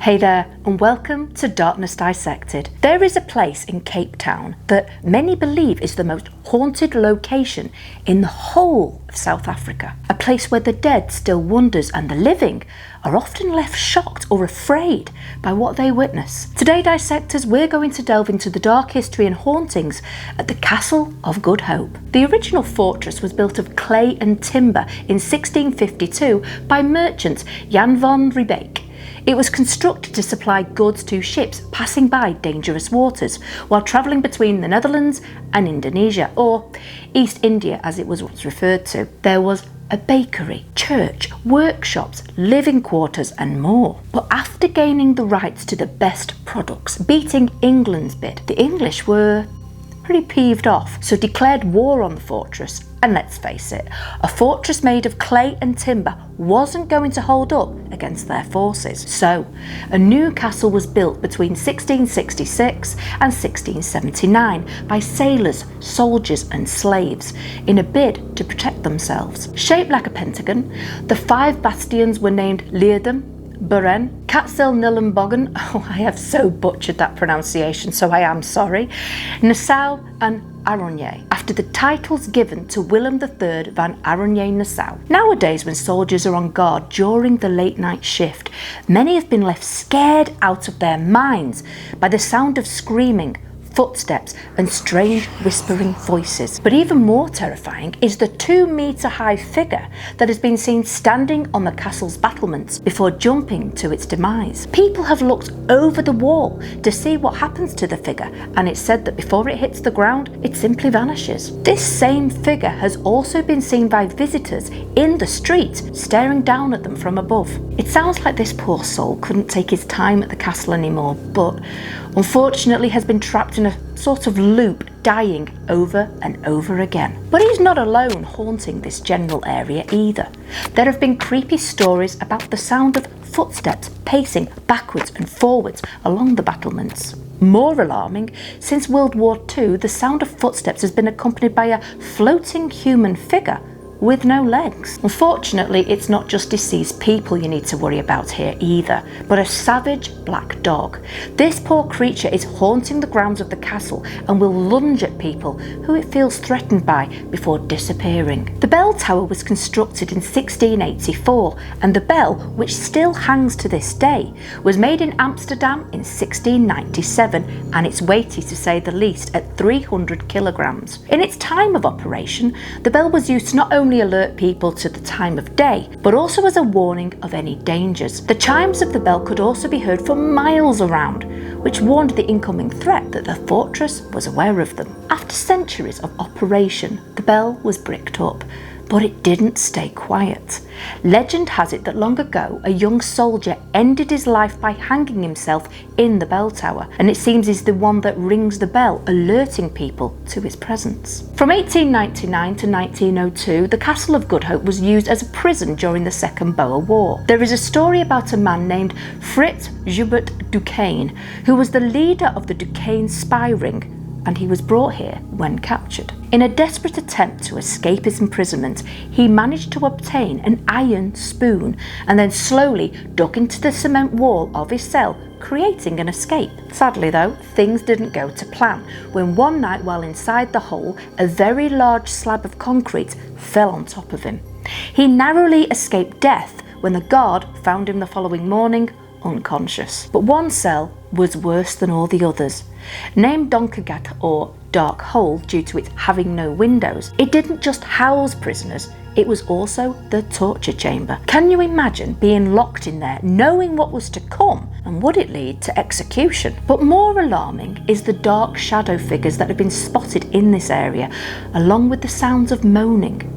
Hey there, and welcome to Darkness Dissected. There is a place in Cape Town that many believe is the most haunted location in the whole of South Africa. A place where the dead still wonders and the living are often left shocked or afraid by what they witness. Today, Dissectors, we're going to delve into the dark history and hauntings at the Castle of Good Hope. The original fortress was built of clay and timber in 1652 by merchant Jan van Riebeek. It was constructed to supply goods to ships passing by dangerous waters while travelling between the Netherlands and Indonesia, or East India as it was once referred to. There was a bakery, church, workshops, living quarters and more. But after gaining the rights to the best products, beating England's bid, the English were pretty peeved off, so declared war on the fortress. And let's face it, a fortress made of clay and timber wasn't going to hold up against their forces. So, a new castle was built between 1666 and 1679 by sailors, soldiers and slaves in a bid to protect themselves. Shaped like a pentagon, the 5 bastions were named Leerdam, Buren, Katsel Nillenbogen, I have so butchered that pronunciation, so I am sorry, Nassau and Aronje, after the titles given to Willem III van Aronje-Nassau. Nowadays, when soldiers are on guard during the late night shift, many have been left scared out of their minds by the sound of screaming, footsteps and strange whispering voices. But even more terrifying is the 2-metre high figure that has been seen standing on the castle's battlements before jumping to its demise. People have looked over the wall to see what happens to the figure, and it's said that before it hits the ground, it simply vanishes. This same figure has also been seen by visitors in the street staring down at them from above. It sounds like this poor soul couldn't take his time at the castle anymore, but unfortunately has been trapped in a sort of loop, dying over and over again. But he's not alone haunting this general area either. There have been creepy stories about the sound of footsteps pacing backwards and forwards along the battlements. More alarming, since World War II, the sound of footsteps has been accompanied by a floating human figure with no legs. Unfortunately, it's not just deceased people you need to worry about here either, but a savage black dog. This poor creature is haunting the grounds of the castle and will lunge at people who it feels threatened by before disappearing. The bell tower was constructed in 1684, and the bell, which still hangs to this day, was made in Amsterdam in 1697, and it's weighty to say the least at 300 kilograms. In its time of operation, the bell was used to not only alert people to the time of day, but also as a warning of any dangers. The chimes of the bell could also be heard for miles around, which warned the incoming threat that the fortress was aware of them. After centuries of operation, the bell was bricked up, but it didn't stay quiet. Legend has it that long ago, a young soldier ended his life by hanging himself in the bell tower, and it seems he's the one that rings the bell, alerting people to his presence. From 1899 to 1902, the Castle of Good Hope was used as a prison during the Second Boer War. There is a story about a man named Frits Joubert Duquesne, who was the leader of the Duquesne spy ring, and he was brought here when captured. In a desperate attempt to escape his imprisonment, he managed to obtain an iron spoon and then slowly dug into the cement wall of his cell, creating an escape. Sadly though, things didn't go to plan when one night while inside the hole, a very large slab of concrete fell on top of him. He narrowly escaped death when the guard found him the following morning unconscious. But one cell was worse than all the others. Named Donkergat, or Dark Hole, due to it having no windows, it didn't just house prisoners, it was also the torture chamber. Can you imagine being locked in there, knowing what was to come, and would it lead to execution? But more alarming is the dark shadow figures that have been spotted in this area, along with the sounds of moaning.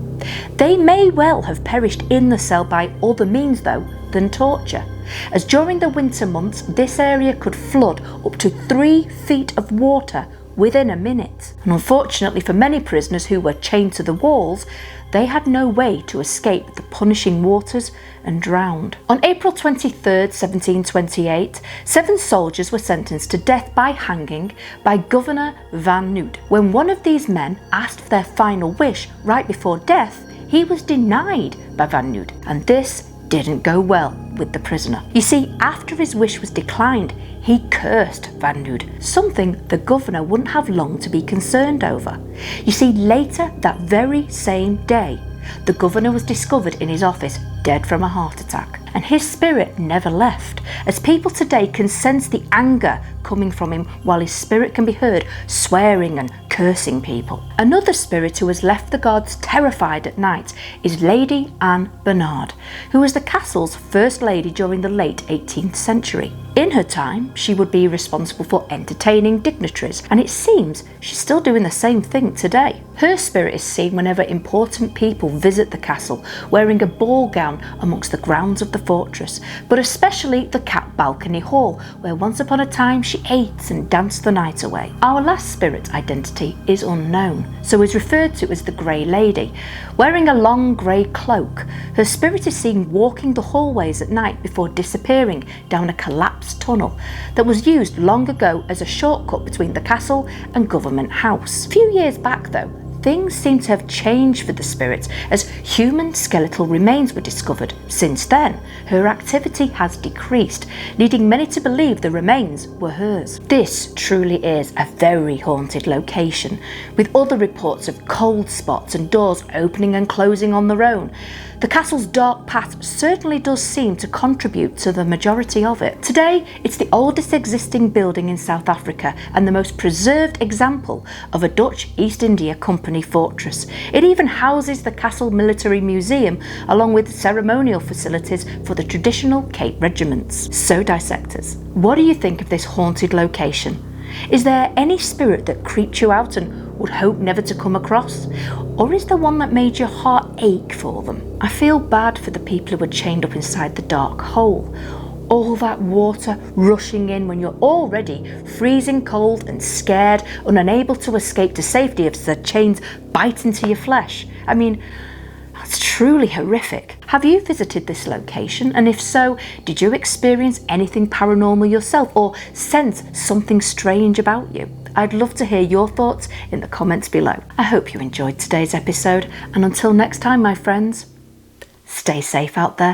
They may well have perished in the cell by other means though than torture, as during the winter months this area could flood up to 3 feet of water within a minute. And unfortunately for many prisoners who were chained to the walls, they had no way to escape the punishing waters and drowned. On April 23rd, 1728, 7 soldiers were sentenced to death by hanging by Governor Van Noot. When one of these men asked for their final wish right before death, he was denied by Van Noot, and this didn't go well with the prisoner. You see, after his wish was declined, he cursed Van Nood, something the governor wouldn't have long to be concerned over. You see, later that very same day, the governor was discovered in his office dead from a heart attack, and his spirit never left, as people today can sense the anger coming from him, while his spirit can be heard swearing and cursing people. Another spirit who has left the guards terrified at night is Lady Anne Bernard, who was the castle's first lady during the late 18th century. In her time, she would be responsible for entertaining dignitaries, and it seems she's still doing the same thing today. Her spirit is seen whenever important people visit the castle, wearing a ball gown amongst the grounds of the fortress, but especially the Cat Balcony Hall, where once upon a time she ate and danced the night away. Our last spirit identity is unknown, so is referred to as the Grey Lady. Wearing a long grey cloak, her spirit is seen walking the hallways at night before disappearing down a collapsed tunnel that was used long ago as a shortcut between the castle and Government House. A few years back though, things seem to have changed for the spirit as human skeletal remains were discovered. Since then, her activity has decreased, leading many to believe the remains were hers. This truly is a very haunted location, with other reports of cold spots and doors opening and closing on their own. The castle's dark past certainly does seem to contribute to the majority of it. Today, it's the oldest existing building in South Africa and the most preserved example of a Dutch East India Company fortress. It even houses the Castle Military Museum along with ceremonial facilities for the traditional Cape regiments. So dissectors, what do you think of this haunted location? Is there any spirit that creeped you out and would hope never to come across? Or is there one that made your heart ache for them? I feel bad for the people who were chained up inside the dark hole. All that water rushing in when you're already freezing cold and scared, unable to escape to safety as the chains bite into your flesh. I mean, that's truly horrific. Have you visited this location? And if so, did you experience anything paranormal yourself or sense something strange about you? I'd love to hear your thoughts in the comments below. I hope you enjoyed today's episode, and until next time, my friends, stay safe out there.